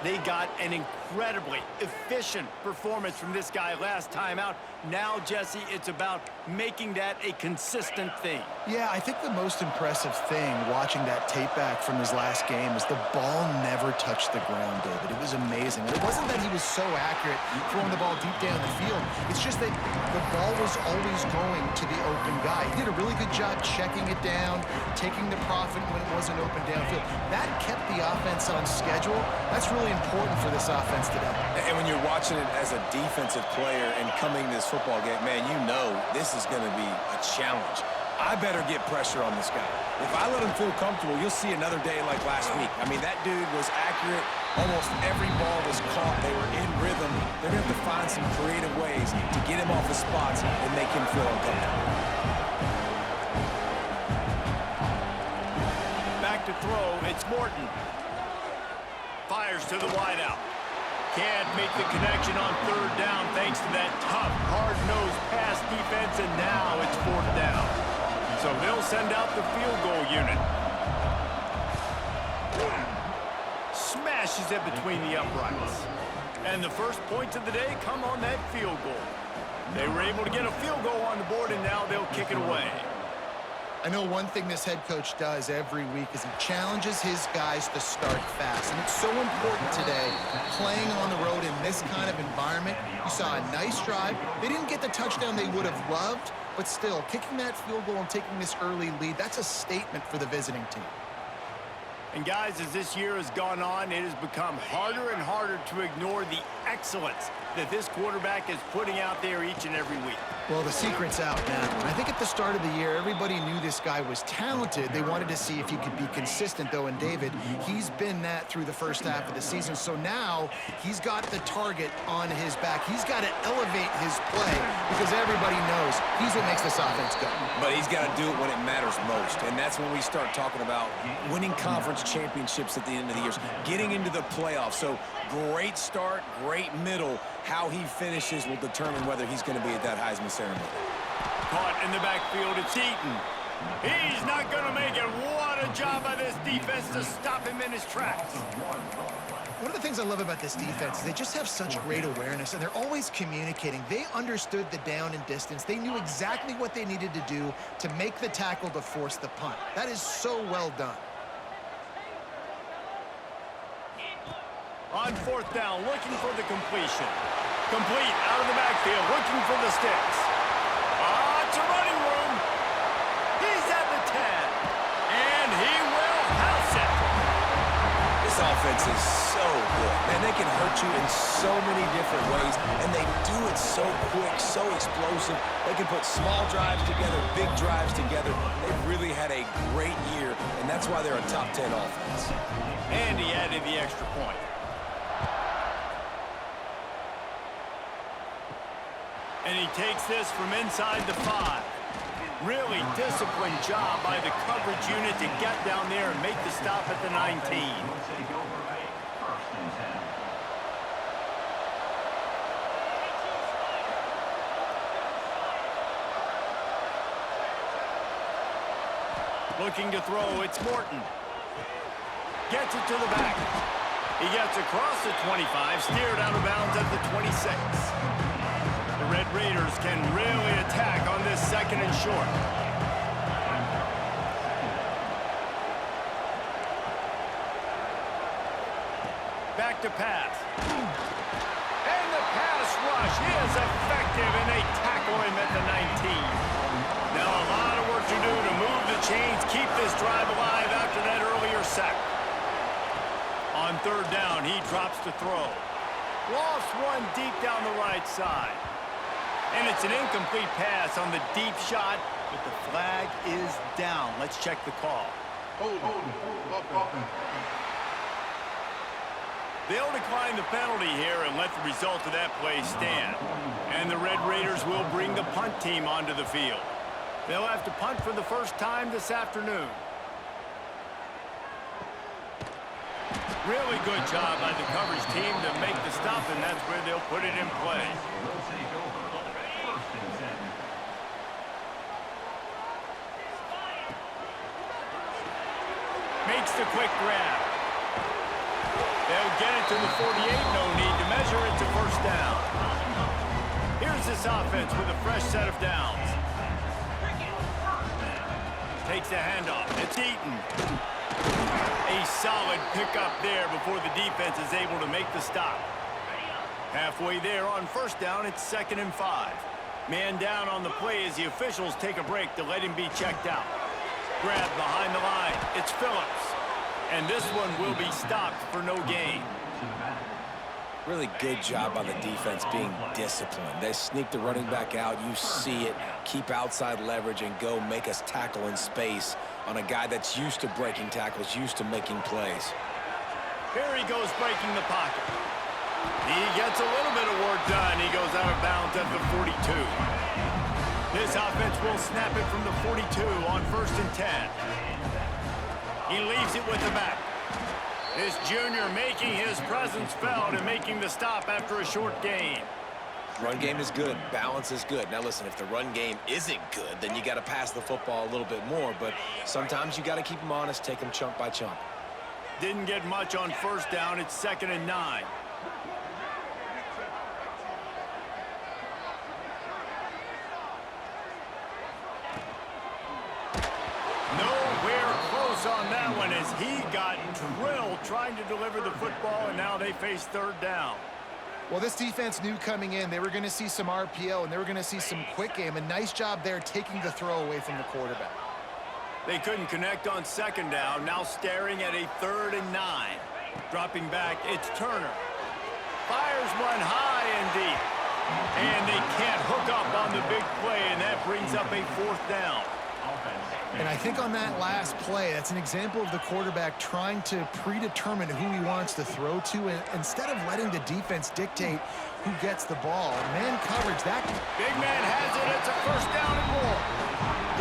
They got an incredibly efficient performance from this guy last time out. Now, Jesse, it's about making that a consistent thing. Yeah, I think the most impressive thing watching that tape back from his last game is the ball never touched the ground, David. It was amazing. And it wasn't that he was so accurate throwing the ball deep down the field. It's just that the ball was always going to the open guy. He did a really good job checking it down, taking the profit when it wasn't open downfield. That kept the offense on schedule. That's really important for this offense today. And when you're watching it as a defensive player and coming to this football game, man, you know this is going to be a challenge. I better get pressure on this guy. If I let him feel comfortable, you'll see another day like last week. I mean, that dude was accurate. Almost every ball was caught. They were in rhythm. They're going to have to find some creative ways to get him off his spots and make him feel uncomfortable. Back to throw, it's Morton. Fires to the wideout. Can't make the connection on third down thanks to that tough, hard-nosed pass defense, and now it's fourth down. So they'll send out the field goal unit. Smashes it between the uprights. And the first points of the day come on that field goal. They were able to get a field goal on the board, and now they'll kick it away. I know one thing this head coach does every week is he challenges his guys to start fast. And it's so important today, playing on the road in this kind of environment. You saw a nice drive. They didn't get the touchdown they would have loved, but still, kicking that field goal and taking this early lead, that's a statement for the visiting team. And guys, as this year has gone on, it has become harder and harder to ignore the excellence that this quarterback is putting out there each and every week. Well, the secret's out now. I think at the start of the year, everybody knew this guy was talented. They wanted to see if he could be consistent, though, and David, he's been that through the first half of the season. So now he's got the target on his back. He's got to elevate his play because everybody knows he's what makes this offense go. But he's got to do it when it matters most, and that's when we start talking about winning conference championships at the end of the year, getting into the playoffs. So great start, great middle. How he finishes will determine whether he's going to be at that Heisman ceremony. Caught in the backfield, it's Eaton. He's not going to make it. What a job by this defense to stop him in his tracks. One of the things I love about this defense is they just have such great awareness, and they're always communicating. They understood the down and distance. They knew exactly what they needed to do to make the tackle to force the punt. That is so well done. On fourth down, looking for the completion. Complete out of the backfield, looking for the sticks. It's a running room. He's at the 10. And he will house it. This offense is so good. Man, they can hurt you in so many different ways, and they do it so quick, so explosive. They can put small drives together, big drives together. They've really had a great year, and that's why they're a top 10 offense. And he added the extra point. And he takes this from inside the 5. Really disciplined job by the coverage unit to get down there and make the stop at the 19. Looking to throw, it's Morton. Gets it to the back. He gets across the 25, steered out of bounds at the 26. The Red Raiders can really attack on this second and short. Back to pass. And the pass rush is effective, and they tackle him at the 19. Now a lot of work to do to move the chains, keep this drive alive after that earlier sack. On third down, he drops to throw. Lost one deep down the right side. And it's an incomplete pass on the deep shot, but the flag is down. Let's check the call. They'll decline the penalty here and let the result of that play stand. And the Red Raiders will bring the punt team onto the field. They'll have to punt for the first time this afternoon. Really good job by the coverage team to make the stop, and that's where they'll put it in play. Makes the quick grab. They'll get it to the 48. No need to measure it to first down. Here's this offense with a fresh set of downs. Takes the handoff. It's Eaton. A solid pickup there before the defense is able to make the stop. Halfway there on first down, it's 2nd and 5. Man down on the play as the officials take a break to let him be checked out. Grab behind the line. It's Phillips. And this one will be stopped for no gain. Really good job by the defense being disciplined. They sneak the running back out. You see it. Keep outside leverage and go make us tackle in space on a guy that's used to breaking tackles, used to making plays. Here he goes breaking the pocket. He gets a little bit of work done. He goes out of bounds at the 42. This offense will snap it from the 42 on 1st and 10. He leaves it with the back. This junior making his presence felt and making the stop after a short gain. Run game is good. Balance is good. Now listen, if the run game isn't good, then you got to pass the football a little bit more. But sometimes you got to keep them honest, take them chunk by chunk. Didn't get much on first down. It's 2nd and 9. Nowhere close on that one as he got drilled trying to deliver the football, and now they face 3rd down. Well, this defense knew coming in they were going to see some RPO and they were going to see some quick game. A nice job there taking the throw away from the quarterback. They couldn't connect on 2nd down, now staring at a 3rd and 9. Dropping back, it's Turner. Fires one high and deep. And they can't hook up on the big play, and that brings up a 4th down. And I think on that last play, that's an example of the quarterback trying to predetermine who he wants to throw to, and instead of letting the defense dictate who gets the ball. Man coverage, that big man has it. It's a 1st down and more.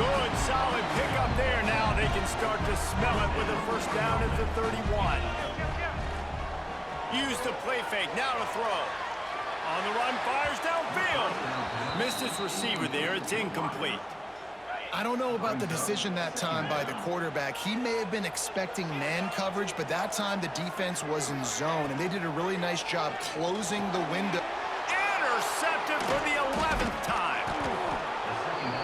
Good, solid pickup there. Now they can start to smell it with a 1st down at the 31. Use the play fake. Now to throw. On the run, fires downfield. Missed his receiver there. It's incomplete. I don't know about the decision that time by the quarterback. He may have been expecting man coverage, but that time the defense was in zone, and they did a really nice job closing the window. Intercepted for the 11th time.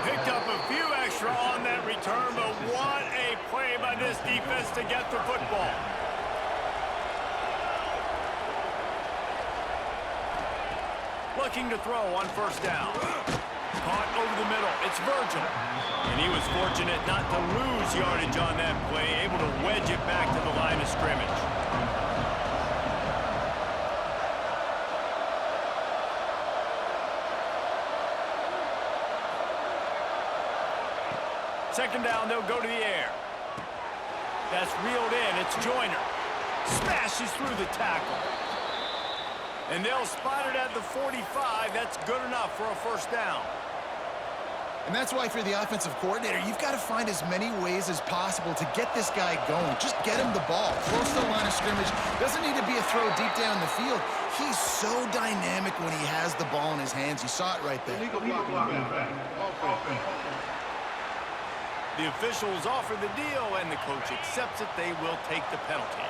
Picked up a few extra on that return, but what a play by this defense to get the football. Looking to throw on 1st down. Caught over the middle. It's Virgil. And he was fortunate not to lose yardage on that play, able to wedge it back to the line of scrimmage. Second down, they'll go to the air. That's reeled in. It's Joyner. Smashes through the tackle. And they'll spot it at the 45. That's good enough for a 1st down. And that's why if you're the offensive coordinator, you've got to find as many ways as possible to get this guy going. Just get him the ball. Close to the line of scrimmage. Doesn't need to be a throw deep down the field. He's so dynamic when he has the ball in his hands. You saw it right there. The officials offer the deal, and the coach accepts it. They will take the penalty.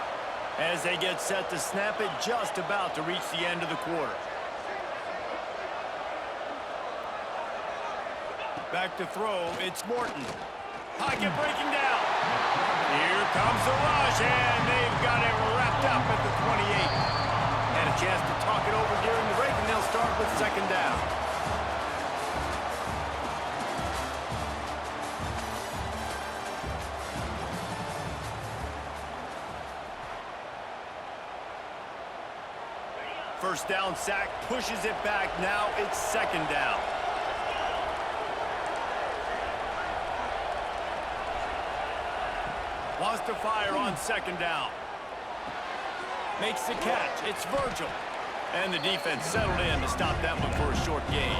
As they get set to snap it, just about to reach the end of the quarter. Back to throw, it's Morton. Pocket breaking down. Here comes the rush, and they've got it wrapped up at the 28. Had a chance to talk it over during the break, and they'll start with 2nd down. First down sack, pushes it back. Now it's 2nd down. Wants to fire on 2nd down. Makes the catch. It's Virgil. And the defense settled in to stop that one for a short gain.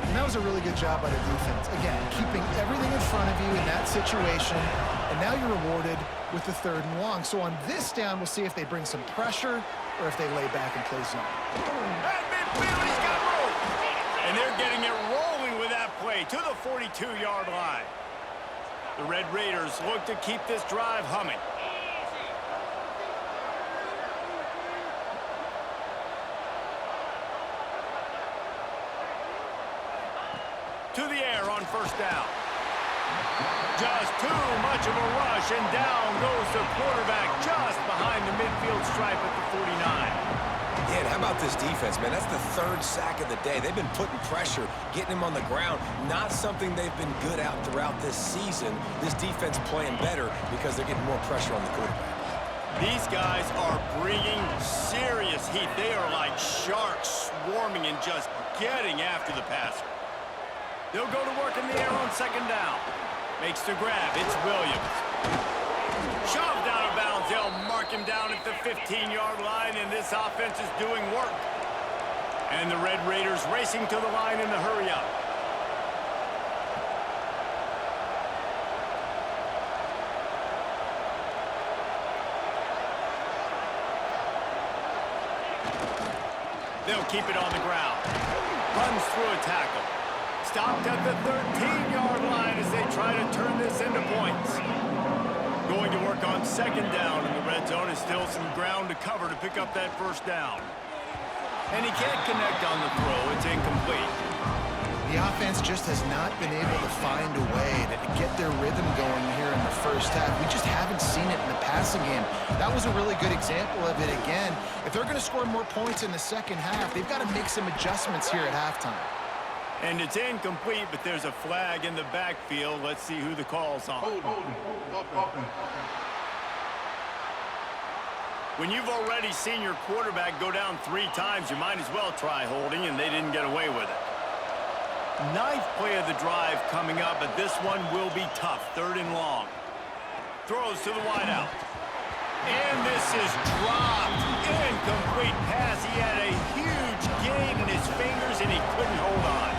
And that was a really good job by the defense. Again, keeping everything in front of you in that situation. And now you're rewarded with the 3rd and long. So on this down, we'll see if they bring some pressure or if they lay back and play zone. At midfield, he's got room. And they're getting it rolling with that play to the 42-yard line. The Red Raiders look to keep this drive humming. to the air on first down. Just too much of a rush, and down goes the quarterback just behind the midfield stripe at the 49. Yeah, and how about this defense, man? That's the third sack of the day. They've been putting pressure, getting him on the ground. Not something they've been good at throughout this season. This defense playing better because they're getting more pressure on the quarterback. These guys are bringing serious heat. They are like sharks swarming and just getting after the passer. They'll go to work in the air on second down. Makes the grab. It's Williams. Shoved out of bounds. They'll mark him down at the 15-yard line, and this offense is doing work. And the Red Raiders racing to the line in the hurry-up. They'll keep it on the ground. Runs through a tackle. Stopped at the 13-yard line as they try to turn this into points. Going to work on second down in the red zone. Is still some ground to cover to pick up that first down. And he can't connect on the throw. It's incomplete. The offense just has not been able to find a way to get their rhythm going here in the first half. We just haven't seen it in the passing game. That was a really good example of it again. If they're going to score more points in the second half, they've got to make some adjustments here at halftime. And it's incomplete, but there's a flag in the backfield. Let's see who the call's on. When you've already seen your quarterback go down 3 times, you might as well try holding, and they didn't get away with it. 9th play of the drive coming up, but this one will be tough. 3rd and long. Throws to the wideout. And this is dropped. Incomplete pass. He had a huge gain in his fingers, and he couldn't hold on.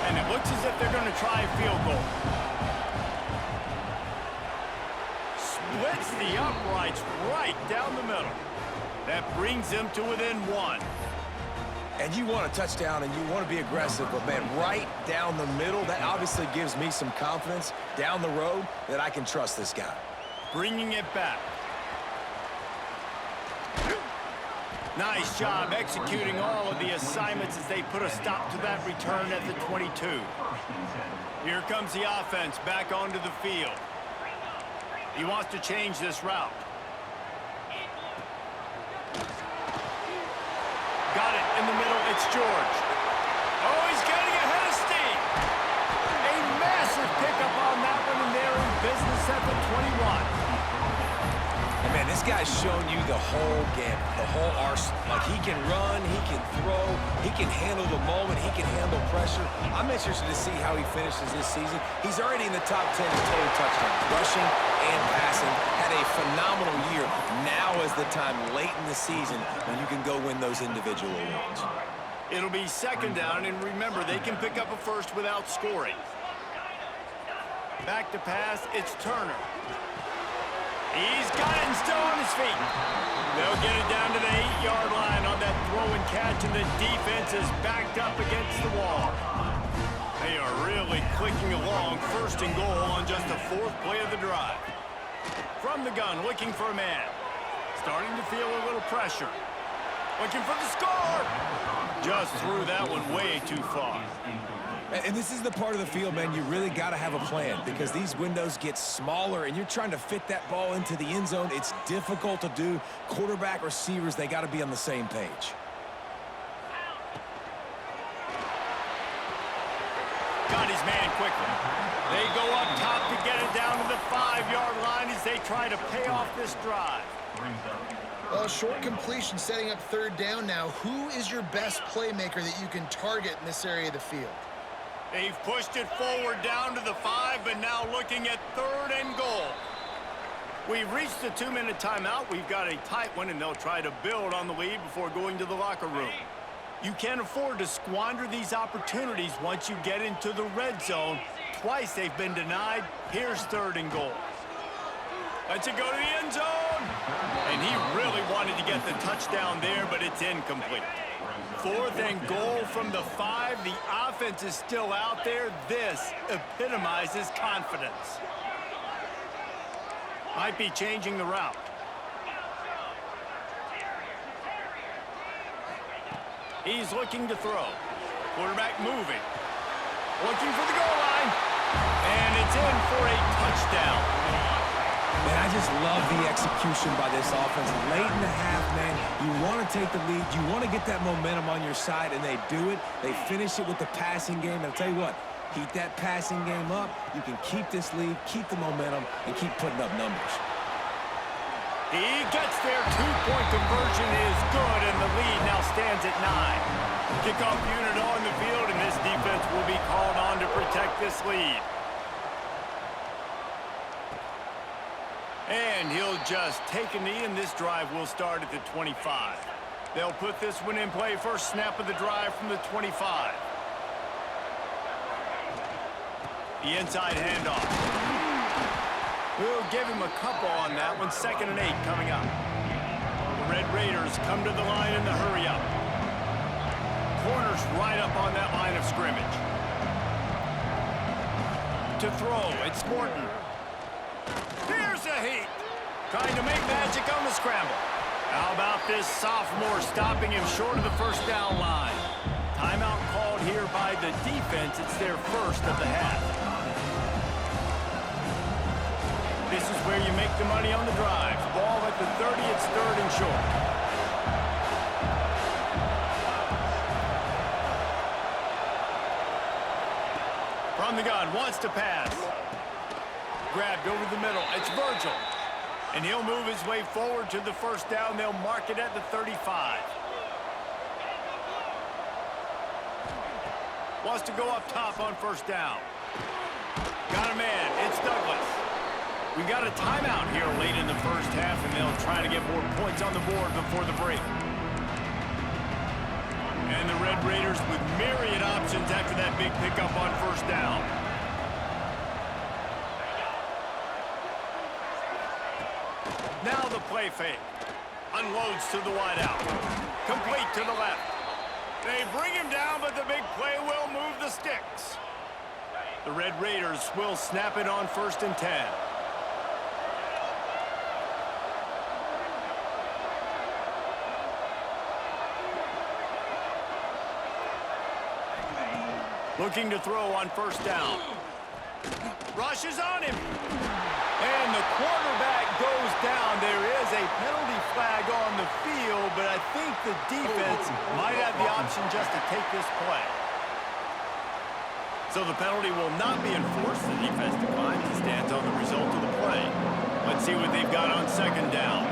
And it looks as if they're going to try a field goal. Splits the uprights right down the middle. That brings them to within 1. And you want a touchdown, and you want to be aggressive, but, man, right down the middle, that obviously gives me some confidence down the road that I can trust this guy. Bringing it back. Nice job executing all of the assignments as they put a stop to that return at the 22. Here comes the offense back onto the field. He wants to change this route. Got it in the middle. It's George. Oh, he's getting ahead of steam. A massive pickup on that one, and they're in business at the 21. And, man, this guy's shown you the whole gamut, the whole arsenal. Like, he can run, he can throw, he can handle the moment, he can handle pressure. I'm interested to see how he finishes this season. He's already in the top 10 in total touchdowns, rushing and passing. Had a phenomenal year. Now is the time late in the season when you can go win those individual awards. It'll be second down, and remember, they can pick up a first without scoring. Back to pass, it's Turner. He's got it and still on his feet. They'll get it down to the 8-yard line on that throw and catch, and the defense is backed up against the wall. They are really clicking along. 1st and goal on just the 4th play of the drive. From the gun, looking for a man. Starting to feel a little pressure. Looking for the score. Just threw that one way too far. And this is the part of the field, man, you really got to have a plan because these windows get smaller and you're trying to fit that ball into the end zone. It's difficult to do. Quarterback, receivers, they got to be on the same page. Got his man quickly. They go up top to get it down to the 5-yard line as they try to pay off this drive. Well, short completion setting up 3rd down now. Who is your best playmaker that you can target in this area of the field? They've pushed it forward down to the 5, but now looking at 3rd and goal. We've reached the 2-minute timeout. We've got a tight one, and they'll try to build on the lead before going to the locker room. You can't afford to squander these opportunities once you get into the red zone. Twice they've been denied. Here's 3rd and goal. Lets it go to the end zone. And he really wanted to get the touchdown there, but it's incomplete. 4th and goal from the 5. The offense is still out there. This epitomizes confidence. Might be changing the route. He's looking to throw. Quarterback moving. Looking for the goal line. And it's in for a touchdown. Man, I just love the execution by this offense. Late in the half, man, you want to take the lead. You want to get that momentum on your side, and they do it. They finish it with the passing game. And I'll tell you what, keep that passing game up. You can keep this lead, keep the momentum, and keep putting up numbers. He gets there. Two-point conversion is good, and the lead now stands at 9. Kickoff unit on the field, and this defense will be called on to protect this lead. And he'll just take a knee, and this drive will start at the 25. They'll put this one in play. First snap of the drive from the 25. The inside handoff. We'll give him a couple on that one. 2nd and 8 coming up. The Red Raiders come to the line in the hurry-up. Corners right up on that line of scrimmage. To throw, it's Morton. Here's a heat. Trying to make magic on the scramble. How about this sophomore stopping him short of the first down line? Timeout called here by the defense. It's their first of the half. This is where you make the money on the drives. Ball at the 30, it's 3rd and short. From the gun, wants to pass. Grabbed over the middle, it's Virgil. And he'll move his way forward to the first down. They'll mark it at the 35. Wants to go up top on first down. Got a man, it's Douglas. We got a timeout here late in the first half, and they'll try to get more points on the board before the break. And the Red Raiders with myriad options after that big pickup on first down. Now the play fake. Unloads to the wideout. Complete to the left. They bring him down, but the big play will move the sticks. The Red Raiders will snap it on 1st and 10. Looking to throw on first down. Rushes on him. And the quarterback goes down. There is a penalty flag on the field, but I think the defense might have the option just to take this play. So the penalty will not be enforced. The defense declines and stands on the result of the play. Let's see what they've got on 2nd down.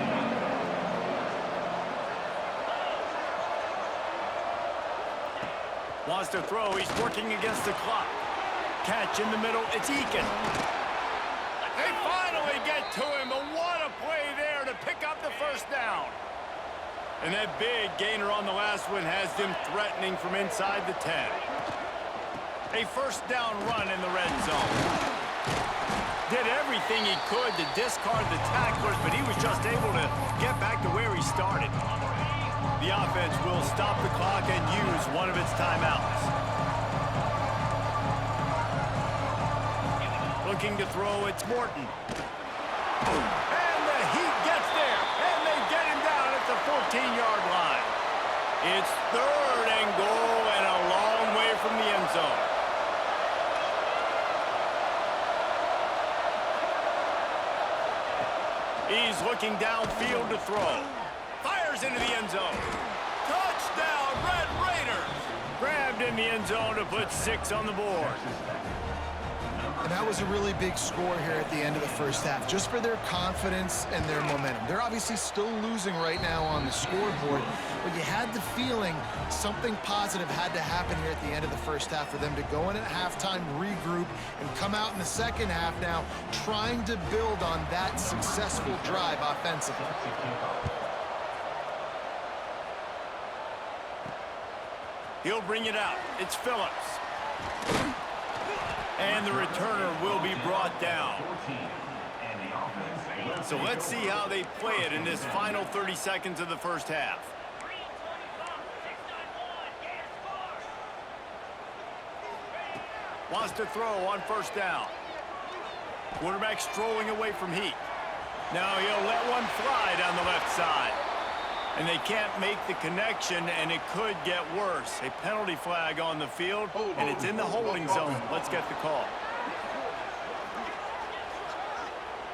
Wants to throw. He's working against the clock. Catch in the middle. It's Eakin. They finally get to him, but what a play there to pick up the first down. And that big gainer on the last one has them threatening from inside the 10. A first down run in the red zone. Did everything he could to discard the tacklers, but he was just able to get back to where he started. The offense will stop the clock and use one of its timeouts. Looking to throw, it's Morton. And the Heat gets there, and they get him down at the 14-yard line. It's 3rd and goal and a long way from the end zone. He's looking downfield to throw. Fires into the end zone. Touchdown, Red Raiders! Grabbed in the end zone to put 6 on the board. And that was a really big score here at the end of the first half, just for their confidence and their momentum. They're obviously still losing right now on the scoreboard, but you had the feeling something positive had to happen here at the end of the first half for them to go in at halftime, regroup, and come out in the second half now trying to build on that successful drive offensively. He'll bring it out. It's Phillips. And the returner will be brought down. So let's see how they play it in this final 30 seconds of the first half. Wants to throw on first down. Quarterback strolling away from Heat. Now he'll let one fly down the left side. And they can't make the connection, and it could get worse. A penalty flag on the field, and it's in the holding zone. Let's get the call.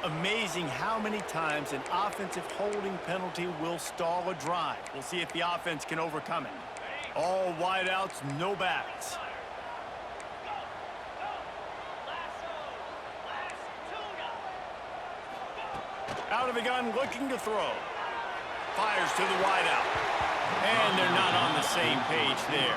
Amazing how many times an offensive holding penalty will stall a drive. We'll see if the offense can overcome it. All wideouts, no backs. Out of the gun, looking to throw. Fires to the wideout. And they're not on the same page there.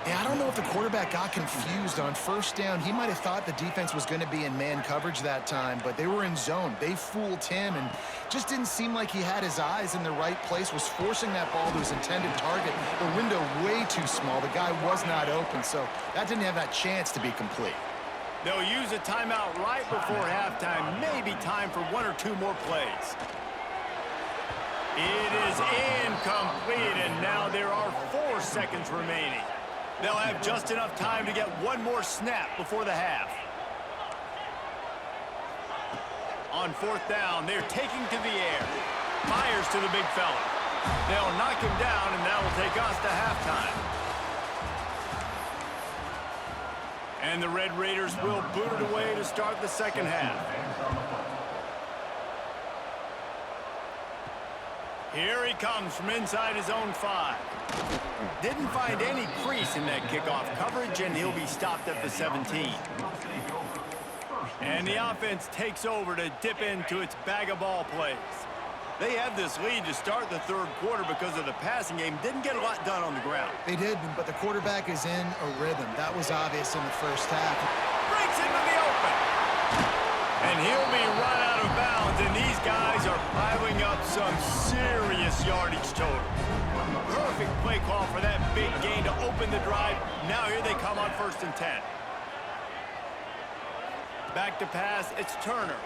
Yeah, I don't know if the quarterback got confused on first down. He might have thought the defense was going to be in man coverage that time, but they were in zone. They fooled him and just didn't seem like he had his eyes in the right place, was forcing that ball to his intended target. The window way too small. The guy was not open, so that didn't have that chance to be complete. They'll use a timeout right before halftime. Maybe time for one or two more plays. It is incomplete, and now there are 4 seconds remaining. They'll have just enough time to get one more snap before the half. On 4th down, they're taking to the air. Fires to the big fella. They'll knock him down, and that will take us to halftime. And the Red Raiders will boot it away to start the second half. Here he comes from inside his own 5. Didn't find any crease in that kickoff coverage, and he'll be stopped at the 17. And the offense takes over to dip into its bag of ball plays. They had this lead to start the 3rd quarter because of the passing game. Didn't get a lot done on the ground. They did, but the quarterback is in a rhythm. That was obvious in the first half. Breaks into the open. And he'll be run out of bounds, and these guys are piling up some serious yardage totals. Perfect play call for that big gain to open the drive. Now here they come on 1st and 10. Back to pass, it's Turner.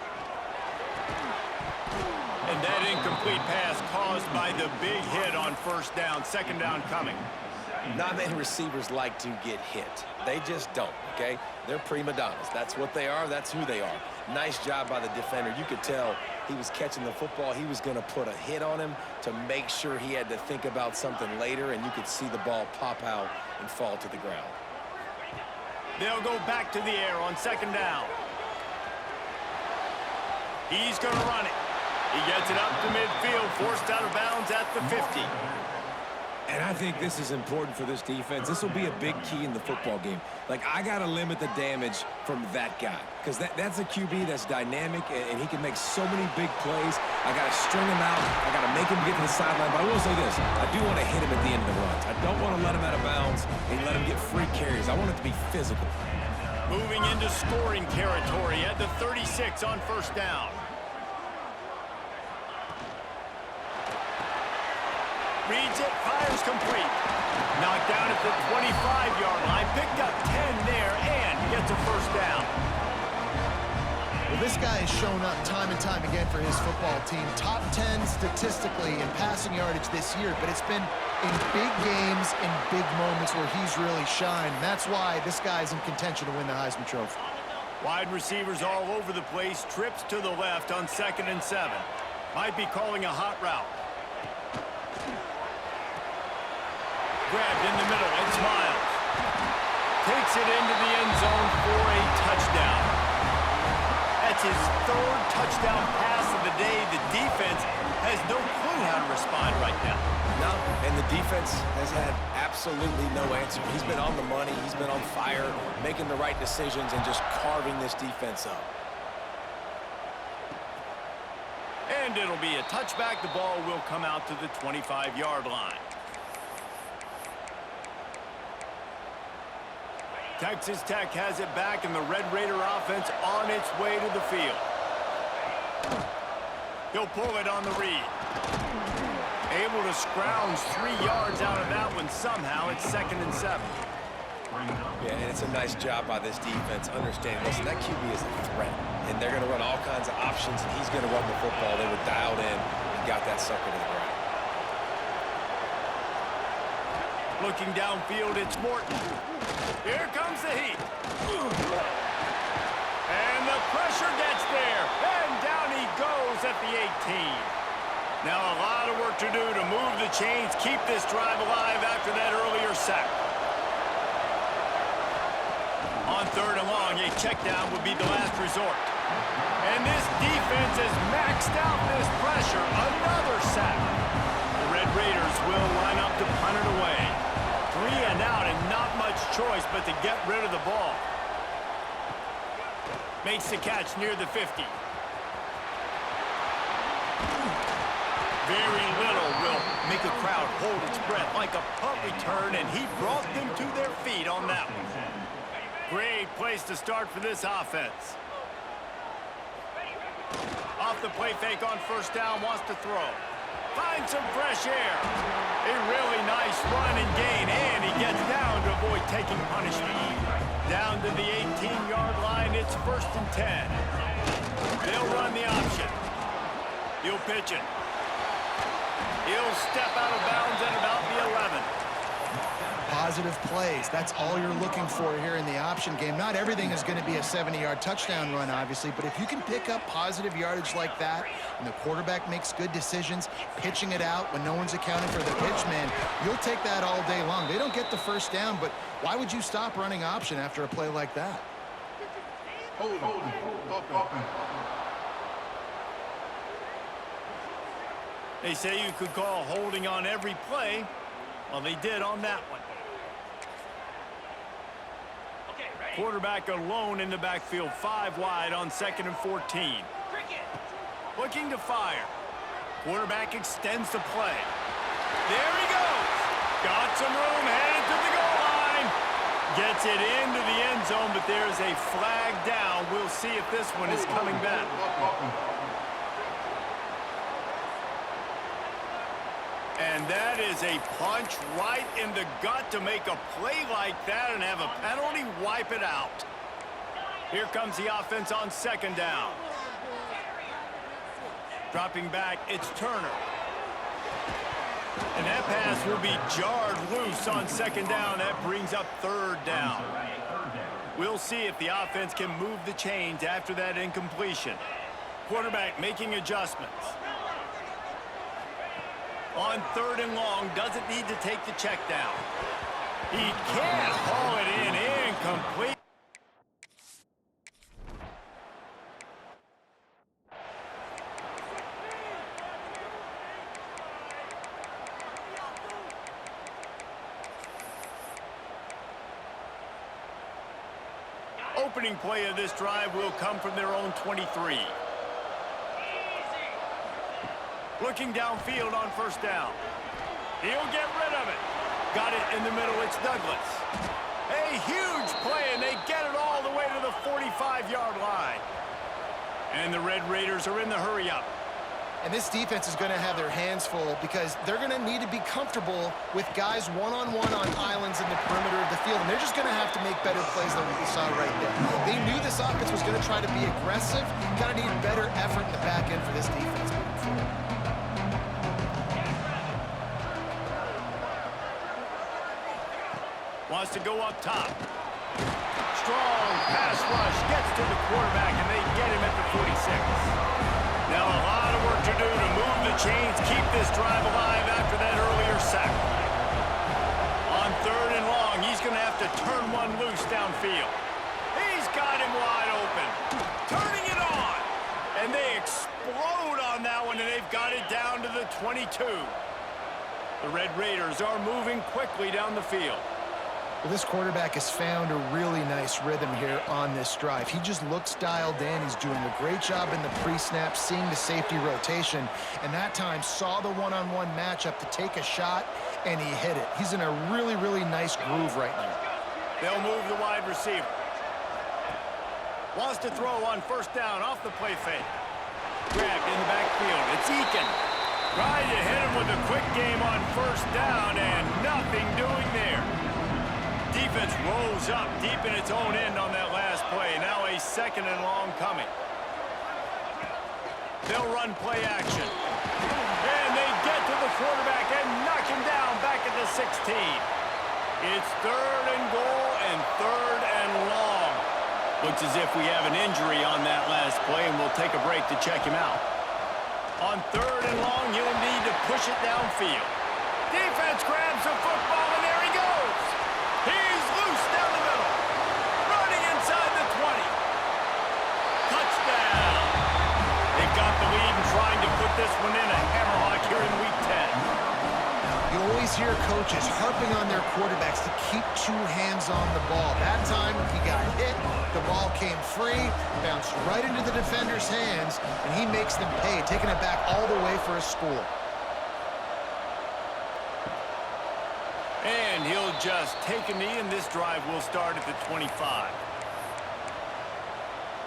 And that incomplete pass caused by the big hit on 1st down. 2nd down coming. Not many receivers like to get hit. They just don't, okay? They're prima donnas. That's what they are. That's who they are. Nice job by the defender. You could tell he was catching the football. He was going to put a hit on him to make sure he had to think about something later, and you could see the ball pop out and fall to the ground. They'll go back to the air on 2nd down. He's going to run it. He gets it up to midfield, forced out of bounds at the 50. And I think this is important for this defense. This will be a big key in the football game. Like, I got to limit the damage from that guy because that's a QB that's dynamic, and he can make so many big plays. I got to string him out. I got to make him get to the sideline. But I will say this. I do want to hit him at the end of the runs. I don't want to let him out of bounds and let him get free carries. I want it to be physical. Moving into scoring territory at the 36 on 1st down. Reads it, fires complete. Knocked down at the 25-yard line. Picked up 10 there and gets a 1st down. Well, this guy has shown up time and time again for his football team. Top 10 statistically in passing yardage this year, but it's been in big games, in big moments where he's really shined. And that's why this guy's in contention to win the Heisman Trophy. Wide receivers all over the place. Trips to the left on 2nd and 7. Might be calling a hot route. Grabbed in the middle, it's Miles. Takes it into the end zone for a touchdown. That's his 3rd touchdown pass of the day. The defense has no clue how to respond right now. No, and the defense has had absolutely no answer. He's been on the money. He's been on fire, making the right decisions and just carving this defense up. And it'll be a touchback. The ball will come out to the 25-yard line. Texas Tech has it back, and the Red Raider offense on its way to the field. He'll pull it on the read. Able to scrounge 3 yards out of that one somehow. It's 2nd and 7. Yeah, and it's a nice job by this defense understanding, listen, that QB is a threat, and they're going to run all kinds of options, and he's going to run the football. They were dialed in and got that sucker to the ground. Looking downfield, it's Morton. Here comes the heat. And the pressure gets there. And down he goes at the 18. Now a lot of work to do to move the chains, keep this drive alive after that earlier sack. On 3rd and long, a check down would be the last resort. And this defense has maxed out this pressure. Another sack. The Red Raiders will line up to punt it away. 3 and out and not much choice but to get rid of the ball. Makes the catch near the 50. Very little will make a crowd hold its breath like a punt return, and he brought them to their feet on that one. Great place to start for this offense. Off the play fake on 1st down, wants to throw. Find some fresh air. A really nice run and gain, and he gets down to avoid taking punishment. Down to the 18-yard line, it's 1st and 10. They'll run the option. He'll pitch it. He'll step out of bounds at about the 11. Positive plays. That's all you're looking for here in the option game. Not everything is going to be a 70-yard touchdown run, obviously, but if you can pick up positive yardage like that and the quarterback makes good decisions, pitching it out when no one's accounting for the pitch, man, you'll take that all day long. They don't get the 1st down, but why would you stop running option after a play like that? Hold on. They say you could call holding on every play. Well, they did on that one. Quarterback alone in the backfield, 5 wide on 2nd and 14. Looking to fire. Quarterback extends the play. There he goes. Got some room, headed to the goal line. Gets it into the end zone, but there's a flag down. We'll see if this one is coming back. And that is a punch right in the gut to make a play like that and have a penalty wipe it out. Here comes the offense on 2nd down. Dropping back, it's Turner. And that pass will be jarred loose on 2nd down. That brings up 3rd down. We'll see if the offense can move the chains after that incompletion. Quarterback making adjustments. On 3rd and long, doesn't need to take the check down. He can't haul it in, incomplete. Opening play of this drive will come from their own 23. Looking downfield on 1st down. He'll get rid of it. Got it in the middle. It's Douglas. A huge play, and they get it all the way to the 45-yard line. And the Red Raiders are in the hurry-up. And this defense is going to have their hands full because they're going to need to be comfortable with guys one-on-one on islands in the perimeter of the field. And they're just going to have to make better plays than what we saw right there. They knew this offense was going to try to be aggressive. Got to need better effort in the back end for this defense moving forward. Wants to go up top. Strong pass rush gets to the quarterback, and they get him at the 46. Now a lot of work to do to move the chains, keep this drive alive after that earlier sack. On 3rd and long, he's going to have to turn one loose downfield. He's got him wide open. Turning it on. And they explode on that one, and they've got it down to the 22. The Red Raiders are moving quickly down the field. Well, this quarterback has found a really nice rhythm here on this drive. He just looks dialed in. He's doing a great job in the pre-snap, seeing the safety rotation, and that time saw the one-on-one matchup to take a shot, and he hit it. He's in a really, really nice groove right now. They'll move the wide receiver. Wants to throw on 1st down off the play fake. Grabbed in the backfield. It's Eakin. Trying to hit him with a quick game on 1st down, and nothing doing there. Defense rolls up deep in its own end on that last play. Now a 2nd and long coming. They'll run play action. And they get to the quarterback and knock him down back at the 16. It's 3rd and goal and 3rd and long. Looks as if we have an injury on that last play, and we'll take a break to check him out. On 3rd and long, he'll need to push it downfield. Defense grabs the football, and there he goes. He's loose down the middle. Running inside the 20. Touchdown. They've got the lead and trying to put this one in a hammerlock here in Week 10. You always hear coaches harping on their quarterbacks to keep 2 hands on the ball. That time, he got hit, the ball came free, bounced right into the defender's hands, and he makes them pay, taking it back all the way for a score. And he'll just take a knee, and this drive will start at the 25.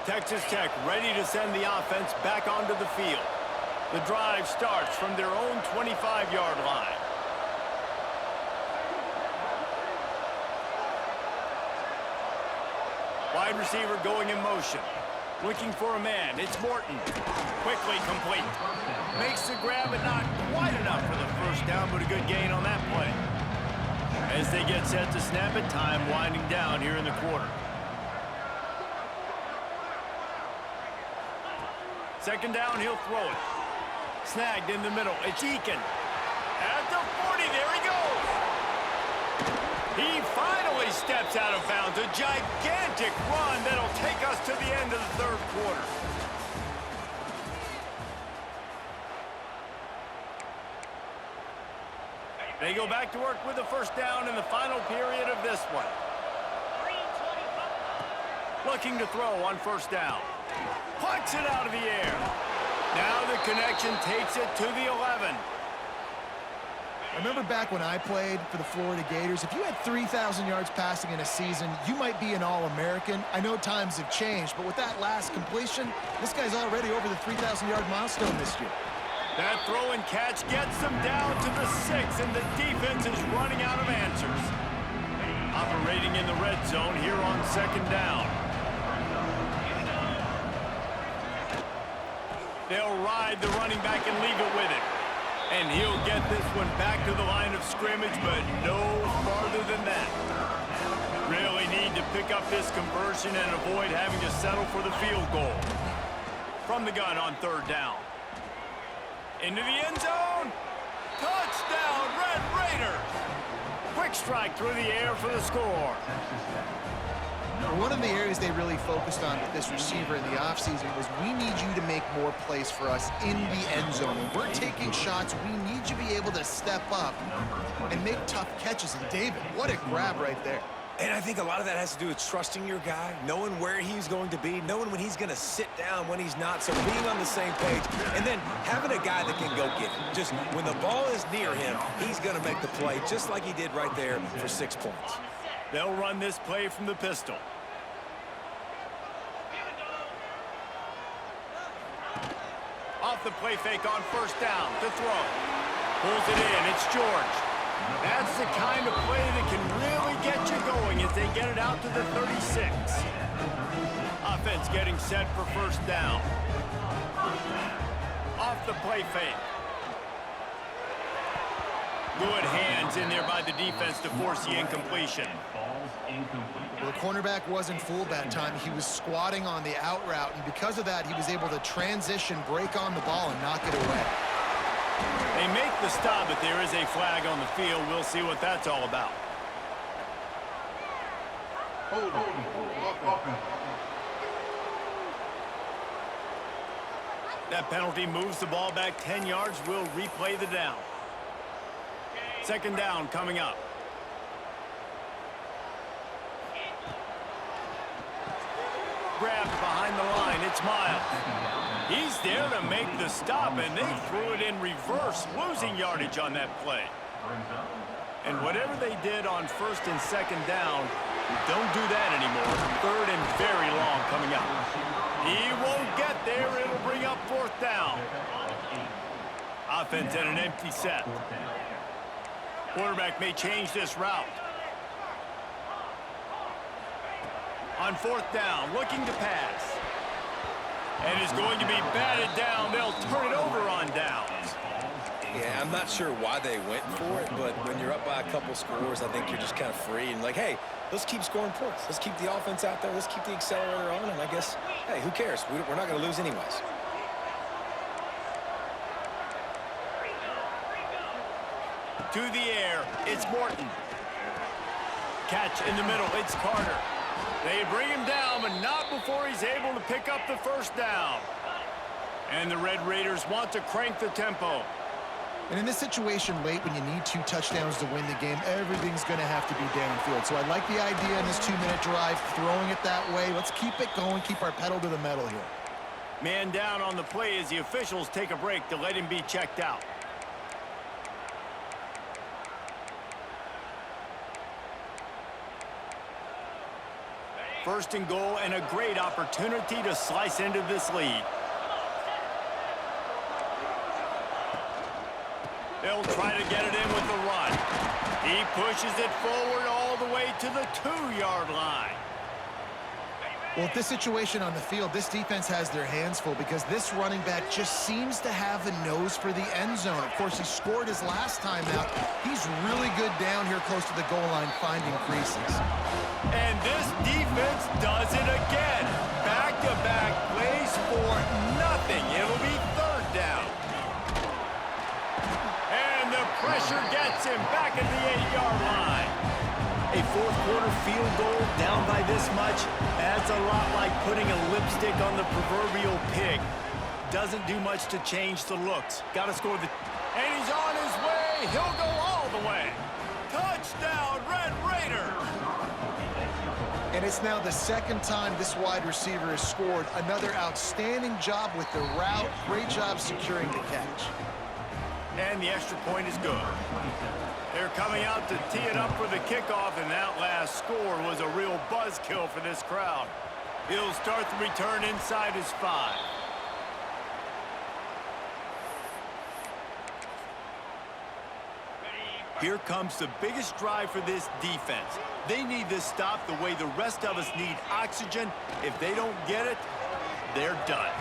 Texas Tech ready to send the offense back onto the field. The drive starts from their own 25-yard line. Wide receiver going in motion. Looking for a man. It's Morton. Quickly complete. Makes the grab, but not quite enough for the first down, but a good gain on that play. As they get set to snap it, time winding down here in the quarter. 2nd down, he'll throw it. Snagged in the middle. It's Eakin. At the 40, there he goes. He finally steps out of bounds. A gigantic run that'll take us to the end of the 3rd quarter. They go back to work with the 1st down in the final period of this one. Looking to throw on 1st down. Plucks it out of the air. Now the connection takes it to the 11. I remember back when I played for the Florida Gators, if you had 3,000 yards passing in a season, you might be an All-American. I know times have changed, but with that last completion, this guy's already over the 3,000-yard milestone this year. That throw and catch gets them down to the 6, and the defense is running out of answers. Operating in the red zone here on 2nd down. They'll ride the running back and leave it with him. And he'll get this one back to the line of scrimmage, but no farther than that. Really need to pick up this conversion and avoid having to settle for the field goal. From the gun on 3rd down. Into the end zone. Touchdown, Red Raiders. Quick strike through the air for the score. One of the areas they really focused on with this receiver in the offseason was we need you to make more plays for us in the end zone. When we're taking shots, we need you to be able to step up and make tough catches. And David, what a grab right there. And I think a lot of that has to do with trusting your guy, knowing where he's going to be, knowing when he's going to sit down, when he's not, so being on the same page, and then having a guy that can go get it. Just when the ball is near him, he's going to make the play, just like he did right there for 6 points. They'll run this play from the pistol. Off the play fake on 1st down to throw. Pulls it in. It's George. That's the kind of play that can really get you going as they get it out to the 36. Offense getting set for 1st down. Off the play fake. Good hands in there by the defense to force the incompletion. Well, the cornerback wasn't fooled that time. He was squatting on the out route, and because of that, he was able to transition, break on the ball, and knock it away. They make the stop, but there is a flag on the field. We'll see what that's all about. Hold on. That penalty moves the ball back 10 yards. We'll replay the down. 2nd down coming up. Grabbed behind the line. It's Miles. He's there to make the stop, and they threw it in reverse, losing yardage on that play. And whatever they did on 1st and 2nd down, don't do that anymore. 3rd and very long coming up. He won't get there. It'll bring up 4th down. Offense at an empty set. Quarterback may change this route. On 4th down, looking to pass. And is going to be batted down. They'll turn it over on downs. Yeah, I'm not sure why they went for it, but when you're up by a couple scores, I think you're just kind of free and like, hey, let's keep scoring points. Let's keep the offense out there. Let's keep the accelerator on, and I guess, hey, who cares? We're not going to lose anyways. To the air, it's Morton. Catch in the middle, it's Carter. They bring him down, but not before he's able to pick up the first down. And the Red Raiders want to crank the tempo. And in this situation late, when you need 2 touchdowns to win the game, everything's going to have to be downfield. So I like the idea in this 2-minute drive, throwing it that way. Let's keep it going, keep our pedal to the metal here. Man down on the play as the officials take a break to let him be checked out. First and goal, and a great opportunity to slice into this lead. They'll try to get it in with the run. He pushes it forward all the way to the 2-yard line. Well, this situation on the field, this defense has their hands full because this running back just seems to have a nose for the end zone. Of course, he scored his last time out. He's really good down here close to the goal line, finding creases. And this defense does it again. Back-to-back plays for nothing. It'll be 3rd down. And the pressure gets him back at the 8-yard line. A 4th-quarter field goal down by this much, that's a lot like putting a lipstick on the proverbial pig. Doesn't do much to change the looks. Got to score the... And he's on his way. He'll go all the way. Touchdown, Red Raiders! And it's now the 2nd time this wide receiver has scored. Another outstanding job with the route. Great job securing the catch. And the extra point is good. They're coming out to tee it up for the kickoff, and that last score was a real buzzkill for this crowd. He'll start the return inside his 5. Here comes the biggest drive for this defense. They need this stop the way the rest of us need oxygen. If they don't get it, they're done.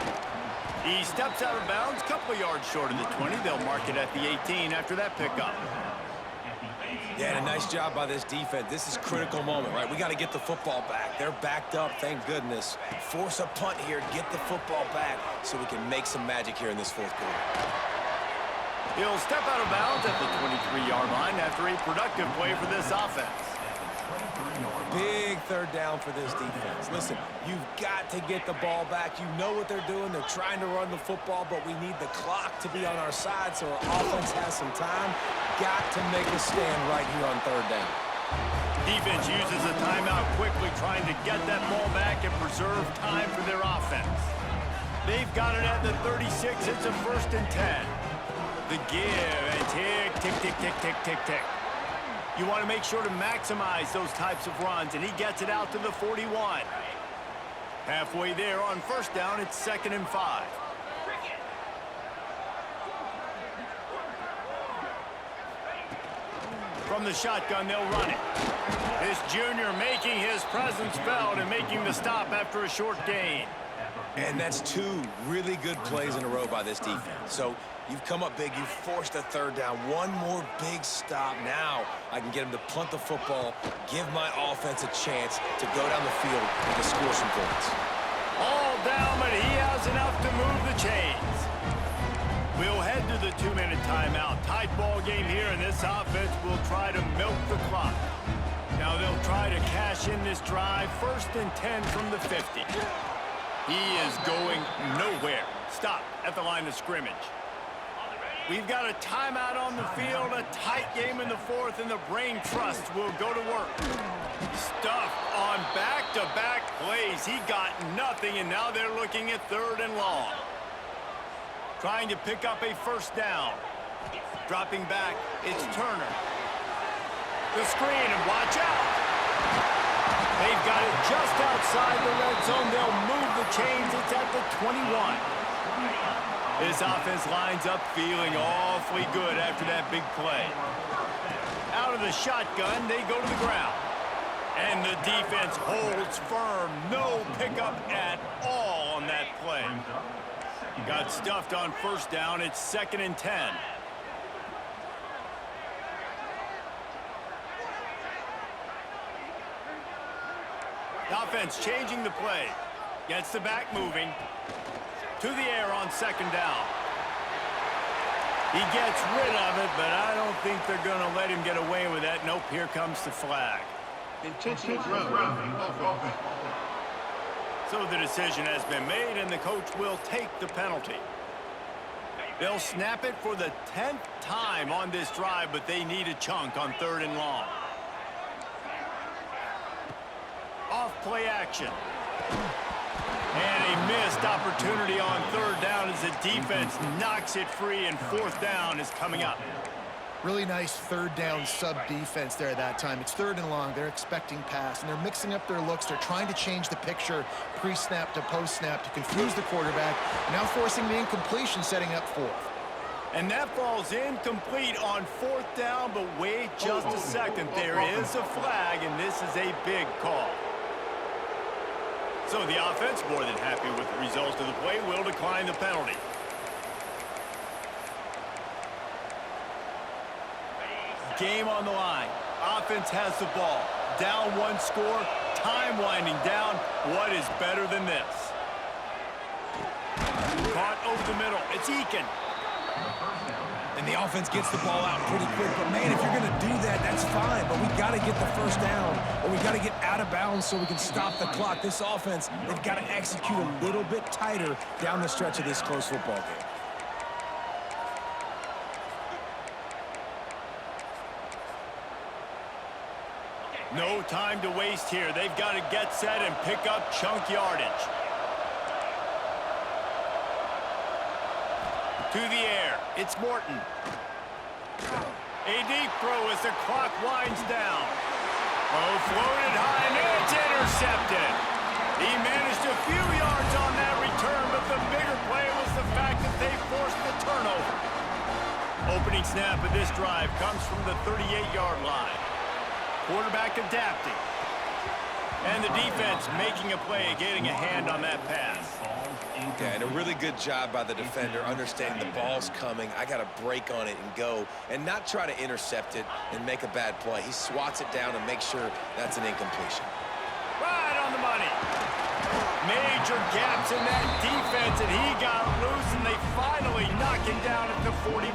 He steps out of bounds, a couple of yards short of the 20. They'll mark it at the 18 after that pickup. Yeah, and a nice job by this defense. This is a critical moment, right? We got to get the football back. They're backed up, thank goodness. Force a punt here, get the football back so we can make some magic here in this 4th quarter. He'll step out of bounds at the 23-yard line after a productive play for this offense. Big 3rd down for this defense. Listen, you've got to get the ball back. You know what they're doing. They're trying to run the football, but we need the clock to be on our side so our offense has some time. Got to make a stand right here on 3rd down. Defense uses a timeout quickly, trying to get that ball back and preserve time for their offense. They've got it at the 36. It's a 1st and 10. The give, and tick, tick, tick, tick, tick, tick, tick. You want to make sure to maximize those types of runs, and he gets it out to the 41. Halfway there on 1st down, it's 2nd and 5. From the shotgun, they'll run it. This junior making his presence felt and making the stop after a short gain. And that's 2 really good plays in a row by this defense. So you've come up big, you've forced a 3rd down. One more big stop. Now I can get him to punt the football, give my offense a chance to go down the field and to score some points. All down, but he has enough to move the chains. We'll head to the 2-minute timeout. Tight ball game here, and this offense will try to milk the clock. Now they'll try to cash in this drive. 1st and 10 from the 50. He is going nowhere. Stop at the line of scrimmage. We've got a timeout on the field, a tight game in the 4th, and the brain trust will go to work. Stuffed on back-to-back plays. He got nothing, and now they're looking at 3rd and long. Trying to pick up a 1st down. Dropping back, it's Turner. The screen, and watch out. They've got it just outside the red zone. They'll move the chains. It's at the 21. This offense lines up feeling awfully good after that big play. Out of the shotgun, they go to the ground. And the defense holds firm. No pickup at all on that play. Got stuffed on 1st down. It's 2nd and 10. The offense changing the play. Gets the back moving. To the air on 2nd down. He gets rid of it, but I don't think they're going to let him get away with that. Nope, here comes the flag. Intentional grounding offense. So the decision has been made, and the coach will take the penalty. They'll snap it for the 10th time on this drive, but they need a chunk on 3rd and long. Off play action. And a missed opportunity on 3rd down as the defense knocks it free, and 4th down is coming up. Really nice 3rd down sub-defense there that time. It's 3rd and long. They're expecting pass, and they're mixing up their looks. They're trying to change the picture pre-snap to post-snap to confuse the quarterback, now forcing the incompletion, setting up 4th. And that falls incomplete on 4th down, but wait just a second. There is a flag, and this is a big call. So the offense, more than happy with the result of the play, will decline the penalty. Game on the line. Offense has the ball. Down 1 score. Time winding down. What is better than this? Caught over the middle. It's Eakin. And the offense gets the ball out pretty quick. But, man, if you're going to do that, that's fine. But we got to get the 1st down, or we got to get out of bounds so we can stop the clock. This offense, they've got to execute a little bit tighter down the stretch of this close football game. No time to waste here. They've got to get set and pick up chunk yardage. To the air. It's Morton. A deep throw as the clock winds down. Oh, floated high, and it's intercepted. He managed a few yards on that return, but the bigger play was the fact that they forced the turnover. Opening snap of this drive comes from the 38-yard line. Quarterback adapting. And the defense making a play, getting a hand on that pass. Yeah, and a really good job by the defender, understanding the ball's coming. I got to break on it and go, and not try to intercept it and make a bad play. He swats it down and makes sure that's an incompletion. Right on the money. Major gaps in that defense, and he got loose, and they finally knock him down at the 41.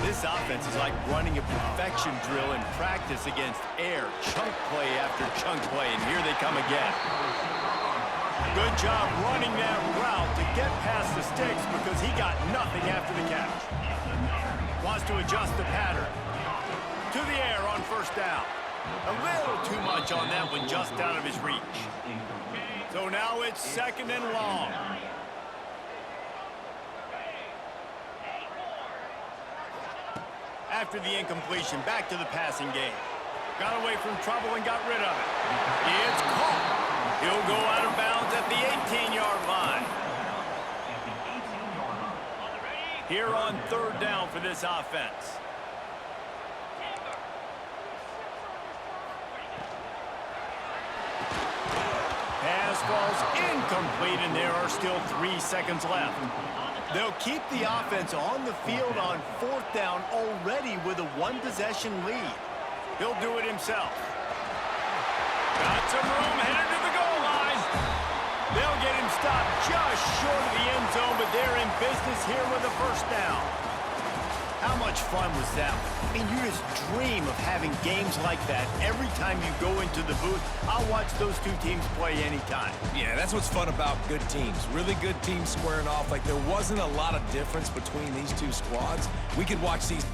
This offense is like running a perfection drill in practice against air. Chunk play after chunk play, and here they come again. Good job running that route to get past the sticks because he got nothing after the catch. Wants to adjust the pattern. To the air on 1st down. A little too much on that one, just out of his reach. So now it's 2nd and long. After the incompletion, back to the passing game. Got away from trouble and got rid of it. It's caught. He'll go out of bounds at the 18-yard line. Here on 3rd down for this offense. Pass falls incomplete, and there are still 3 seconds left. They'll keep the offense on the field on 4th down already with a 1-possession lead. He'll do it himself. Got some room, headed to the goal line. They'll get him stopped just short of the end zone, but they're in business here with a 1st down. How much fun was that one? I mean, you just dream of having games like that every time you go into the booth. I'll watch those two teams play anytime. Yeah, that's what's fun about good teams. Really good teams squaring off. Like, there wasn't a lot of difference between these two squads. We could watch these